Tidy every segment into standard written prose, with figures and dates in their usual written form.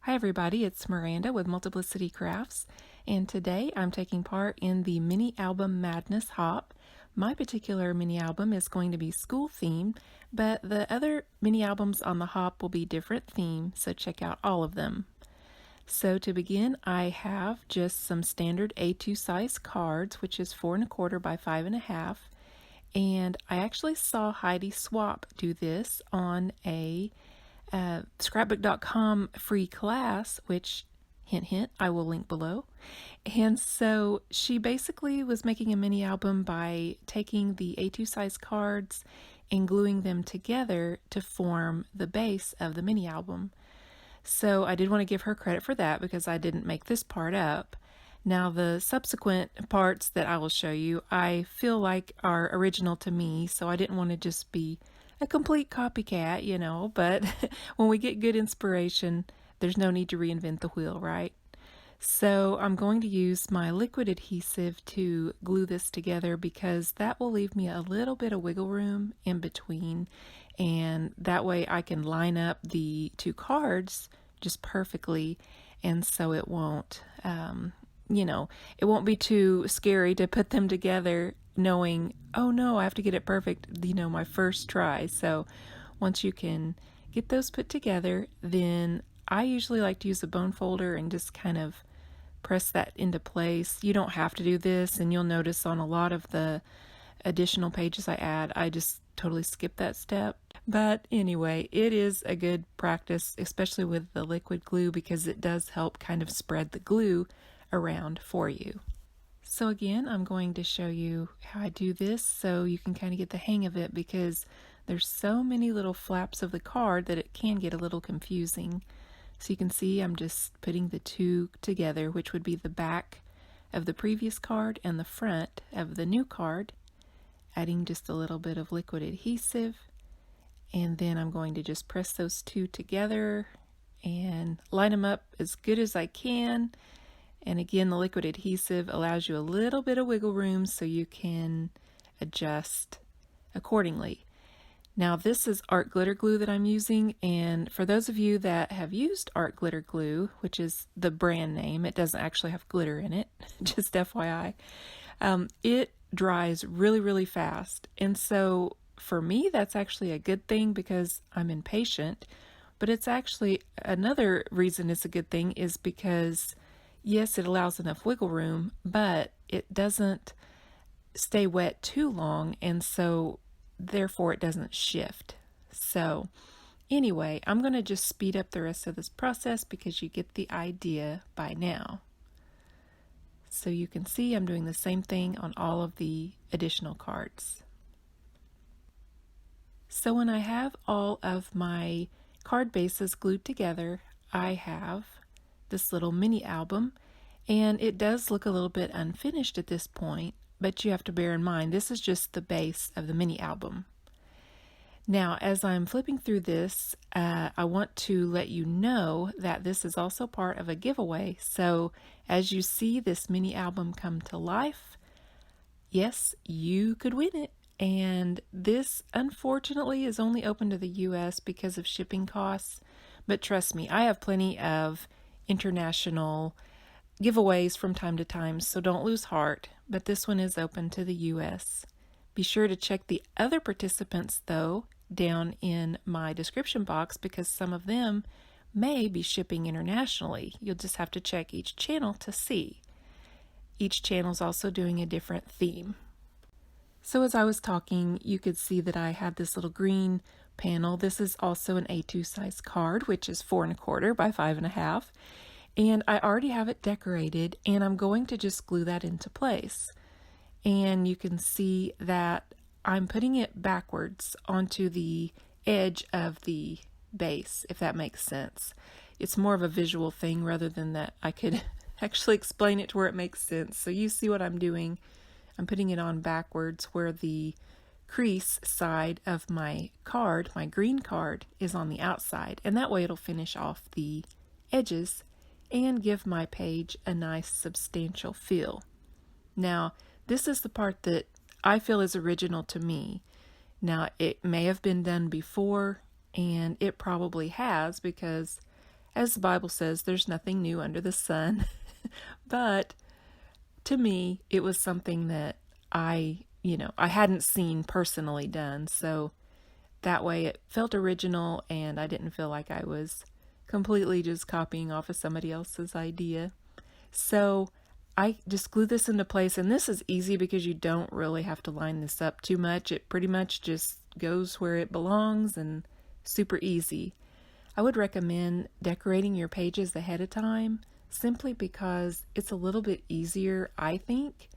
Hi everybody, it's Miranda with Multiplicity Crafts, and today I'm taking part in the mini album Madness Hop. My particular mini album is going to be school themed, but the other mini albums on the hop will be different themes, so check out all of them. So to begin, I have just some standard A2 size cards, which is 4 1/4 by 5 1/2, and I actually saw Heidi Swap do this on a scrapbook.com free class, which hint hint I will link below. And so she basically was making a mini album by taking the A2 size cards and gluing them together to form the base of the mini album. So I did want to give her credit for that because I didn't make this part up. Now the subsequent parts that I will show you I feel like are original to me, so I didn't want to just be a complete copycat, but when we get good inspiration, there's no need to reinvent the wheel, right? So I'm going to use my liquid adhesive to glue this together because that will leave me a little bit of wiggle room in between, and that way I can line up the two cards just perfectly, and so it won't, it won't be too scary to put them together knowing, oh no, I have to get it perfect, my first try. So once you can get those put together, then I usually like to use a bone folder and just kind of press that into place. You don't have to do this, and you'll notice on a lot of the additional pages I add, I just totally skip that step. But anyway, it is a good practice, especially with the liquid glue, because it does help kind of spread the glue around for you. So again, I'm going to show you how I do this so you can kind of get the hang of it, because there's so many little flaps of the card that it can get a little confusing. So you can see I'm just putting the two together, which would be the back of the previous card and the front of the new card, adding just a little bit of liquid adhesive, and then I'm going to just press those two together and line them up as good as I can. And again, the liquid adhesive allows you a little bit of wiggle room so you can adjust accordingly. Now this is art glitter glue that I'm using, and for those of you that have used art glitter glue, which is the brand name, it doesn't actually have glitter in it, just FYI, it dries really, really fast. And so for me, that's actually a good thing because I'm impatient, but it's actually another reason it's a good thing is because yes, it allows enough wiggle room, but it doesn't stay wet too long, and so therefore it doesn't shift. So anyway, I'm going to just speed up the rest of this process because you get the idea by now. So you can see I'm doing the same thing on all of the additional cards. So when I have all of my card bases glued together, I have this little mini album, and it does look a little bit unfinished at this point, but you have to bear in mind this is just the base of the mini album. Now as I'm flipping through this, I want to let you know that this is also part of a giveaway. So as you see this mini album come to life, yes, you could win it. And this unfortunately is only open to the US because of shipping costs, but trust me, I have plenty of international giveaways from time to time, so don't lose heart, but this one is open to the US. Be sure to check the other participants though down in my description box because some of them may be shipping internationally. You'll just have to check each channel to see. Each channel is also doing a different theme. So as I was talking, you could see that I had this little green panel. This is also an A2 size card, which is 4 1/4 by 5 1/2. And I already have it decorated, and I'm going to just glue that into place. And you can see that I'm putting it backwards onto the edge of the base, if that makes sense. It's more of a visual thing rather than that I could actually explain it to where it makes sense. So you see what I'm doing. I'm putting it on backwards where the crease side of my card, my green card, is on the outside, and that way it'll finish off the edges and give my page a nice substantial feel. Now this is the part that I feel is original to me. Now it may have been done before, and it probably has because as the Bible says, there's nothing new under the sun. But to me, it was something that I hadn't seen personally done. So that way it felt original and I didn't feel like I was completely just copying off of somebody else's idea. So I just glue this into place, and this is easy because you don't really have to line this up too much. It pretty much just goes where it belongs and super easy. I would recommend decorating your pages ahead of time simply because it's a little bit easier, I think,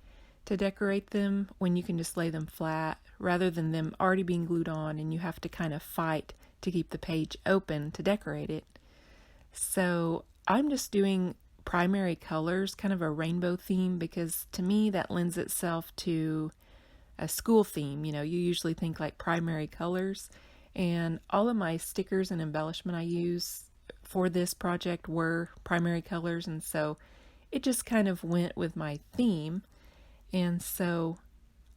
to decorate them when you can just lay them flat rather than them already being glued on and you have to kind of fight to keep the page open to decorate it. So I'm just doing primary colors, kind of a rainbow theme, because to me that lends itself to a school theme. You usually think like primary colors, and all of my stickers and embellishment I use for this project were primary colors, and so it just kind of went with my theme. And so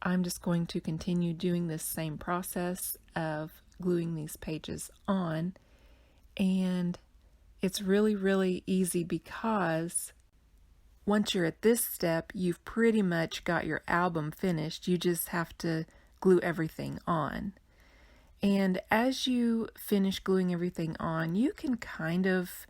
I'm just going to continue doing this same process of gluing these pages on, and it's really, really easy because once you're at this step, you've pretty much got your album finished. You just have to glue everything on. And as you finish gluing everything on, you can kind of,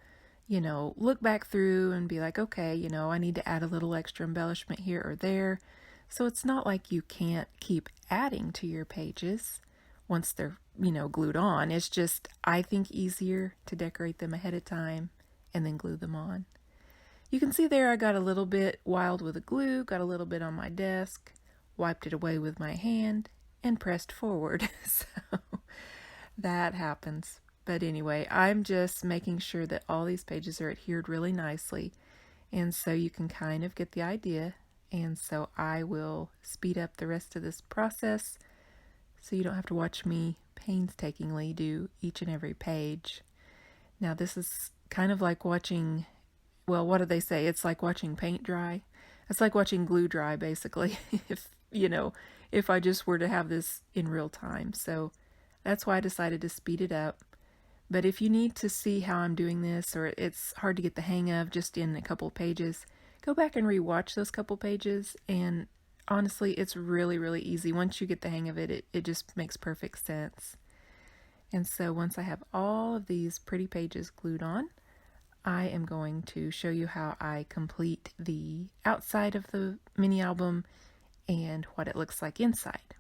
look back through and be like, okay, I need to add a little extra embellishment here or there. So it's not like you can't keep adding to your pages once they're, glued on. It's just, I think, easier to decorate them ahead of time and then glue them on. You can see there I got a little bit wild with the glue, got a little bit on my desk, wiped it away with my hand, and pressed forward. So that happens. But anyway, I'm just making sure that all these pages are adhered really nicely. And so you can kind of get the idea. And so I will speed up the rest of this process so you don't have to watch me painstakingly do each and every page. Now this is kind of like watching, well, what do they say? It's like watching paint dry. It's like watching glue dry, basically, if I just were to have this in real time. So that's why I decided to speed it up. But if you need to see how I'm doing this, or it's hard to get the hang of just in a couple pages, go back and rewatch those couple pages, and honestly, it's really, really easy. Once you get the hang of it, it just makes perfect sense. And so once I have all of these pretty pages glued on, I am going to show you how I complete the outside of the mini album and what it looks like inside.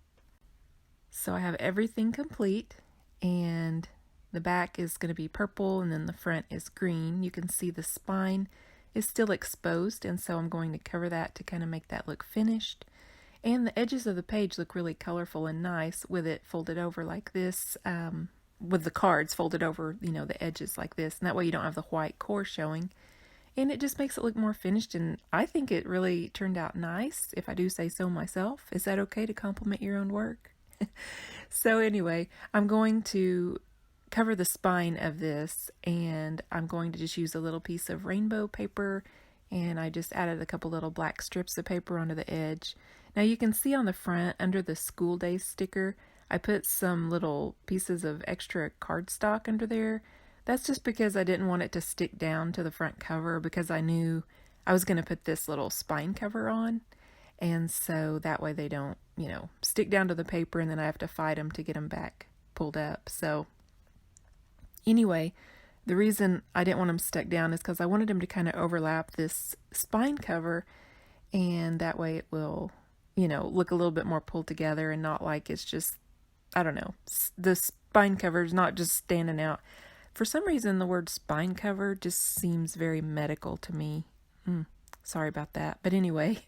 So I have everything complete, and the back is going to be purple and then the front is green. You can see the spine is still exposed, and so I'm going to cover that to kind of make that look finished. And the edges of the page look really colorful and nice with it folded over like this, with the cards folded over, the edges like this, and that way you don't have the white core showing. And it just makes it look more finished, and I think it really turned out nice, if I do say so myself. Is that okay to compliment your own work? So anyway, I'm going to cover the spine of this, and I'm going to just use a little piece of rainbow paper, and I just added a couple little black strips of paper onto the edge. Now you can see on the front, under the school days sticker, I put some little pieces of extra cardstock under there. That's just because I didn't want it to stick down to the front cover, because I knew I was going to put this little spine cover on, and so that way they don't, stick down to the paper and then I have to fight them to get them back pulled up. So anyway, the reason I didn't want them stuck down is because I wanted them to kind of overlap this spine cover, and that way it will, look a little bit more pulled together and not like it's just, I don't know, the spine cover is not just standing out. For some reason, the word spine cover just seems very medical to me. Sorry about that. But anyway,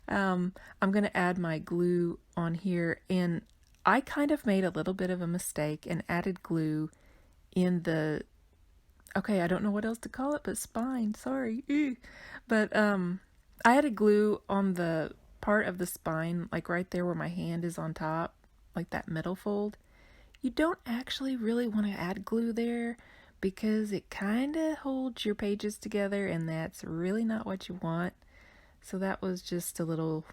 I'm going to add my glue on here, and I kind of made a little bit of a mistake and added glue in the, okay, I don't know what else to call it, but spine, sorry. But I added glue on the part of the spine, like right there where my hand is on top, like that middle fold. You don't actually really want to add glue there because it kind of holds your pages together, and that's really not what you want. So that was just a little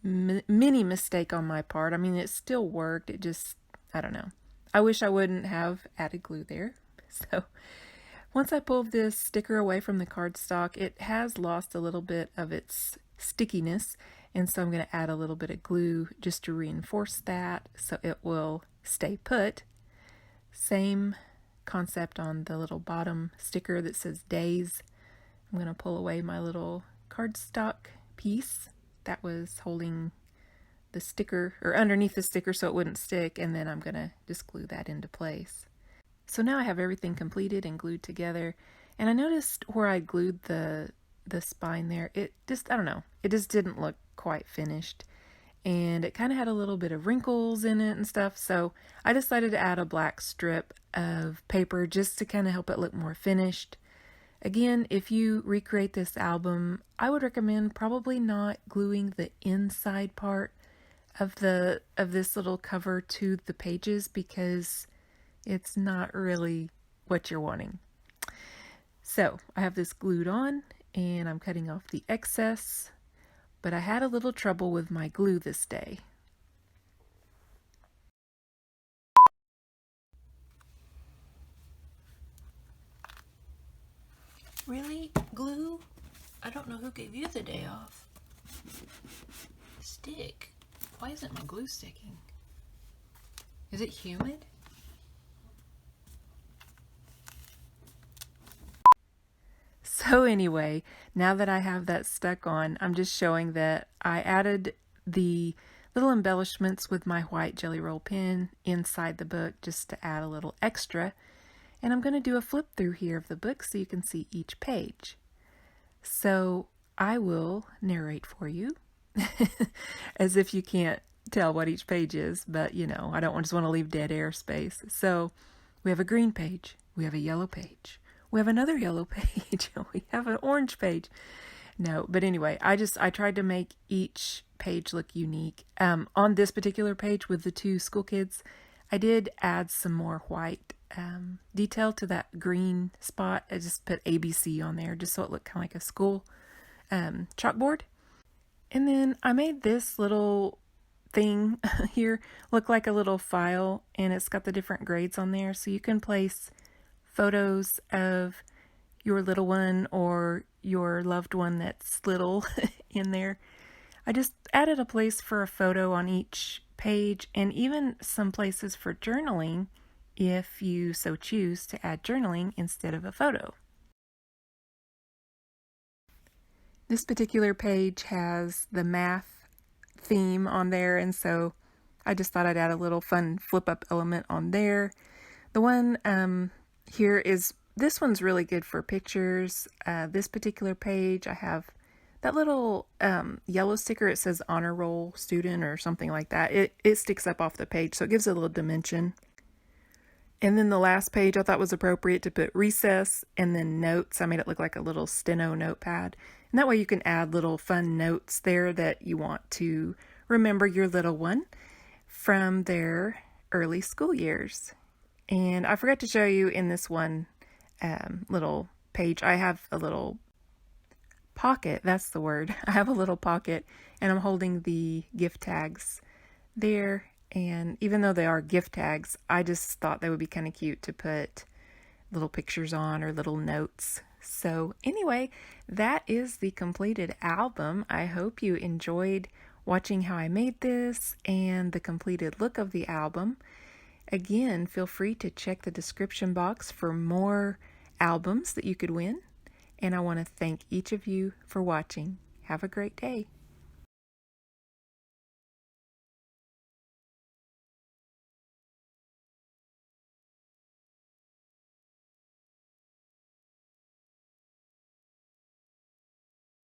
mini mistake on my part. I mean, it still worked. It just, I don't know. I wish I wouldn't have added glue there. So Once I pulled this sticker away from the cardstock, it has lost a little bit of its stickiness, and so I'm going to add a little bit of glue just to reinforce that so it will stay put. Same concept on the little bottom sticker that says days. I'm going to pull away my little cardstock piece that was holding the sticker, or underneath the sticker so it wouldn't stick, and then I'm going to just glue that into place. So now I have everything completed and glued together, and I noticed where I glued the spine there, it just, I don't know, it just didn't look quite finished, and it kind of had a little bit of wrinkles in it and stuff, so I decided to add a black strip of paper just to kind of help it look more finished. Again, if you recreate this album, I would recommend probably not gluing the inside part of this little cover to the pages, because it's not really what you're wanting. So I have this glued on and I'm cutting off the excess, but I had a little trouble with my glue this day. Really? Glue? I don't know who gave you the day off. Stick. Why isn't my glue sticking? Is it humid? So anyway, now that I have that stuck on, I'm just showing that I added the little embellishments with my white Jelly Roll pen inside the book just to add a little extra. And I'm going to do a flip through here of the book so you can see each page. So I will narrate for you as if you can't tell what each page is, but you know, I don't just want to leave dead air space. So we have a green page, we have a yellow page, we have another yellow page, we have an orange page. No, but anyway, I tried to make each page look unique. On this particular page with the two school kids, I did add some more white detail to that green spot. I just put ABC on there just so it looked kind of like a school chalkboard. And then I made this little thing here look like a little file, and it's got the different grades on there, so you can place photos of your little one or your loved one that's little in there. I just added a place for a photo on each page, and even some places for journaling if you so choose to add journaling instead of a photo. This particular page has the math theme on there, and so I just thought I'd add a little fun flip up element on there. The one here is, this one's really good for pictures. This particular page, I have that little yellow sticker. It says honor roll student or something like that. It sticks up off the page, so it gives it a little dimension. And then the last page I thought was appropriate to put recess and then notes. I made it look like a little steno notepad. And that way you can add little fun notes there that you want to remember your little one from their early school years. And I forgot to show you in this one little page, I have a little pocket. That's the word. I have a little pocket, and I'm holding the gift tags there. And even though they are gift tags, I just thought they would be kind of cute to put little pictures on or little notes. So anyway, that is the completed album. I hope you enjoyed watching how I made this and the completed look of the album. Again, feel free to check the description box for more albums that you could win. And I want to thank each of you for watching. Have a great day.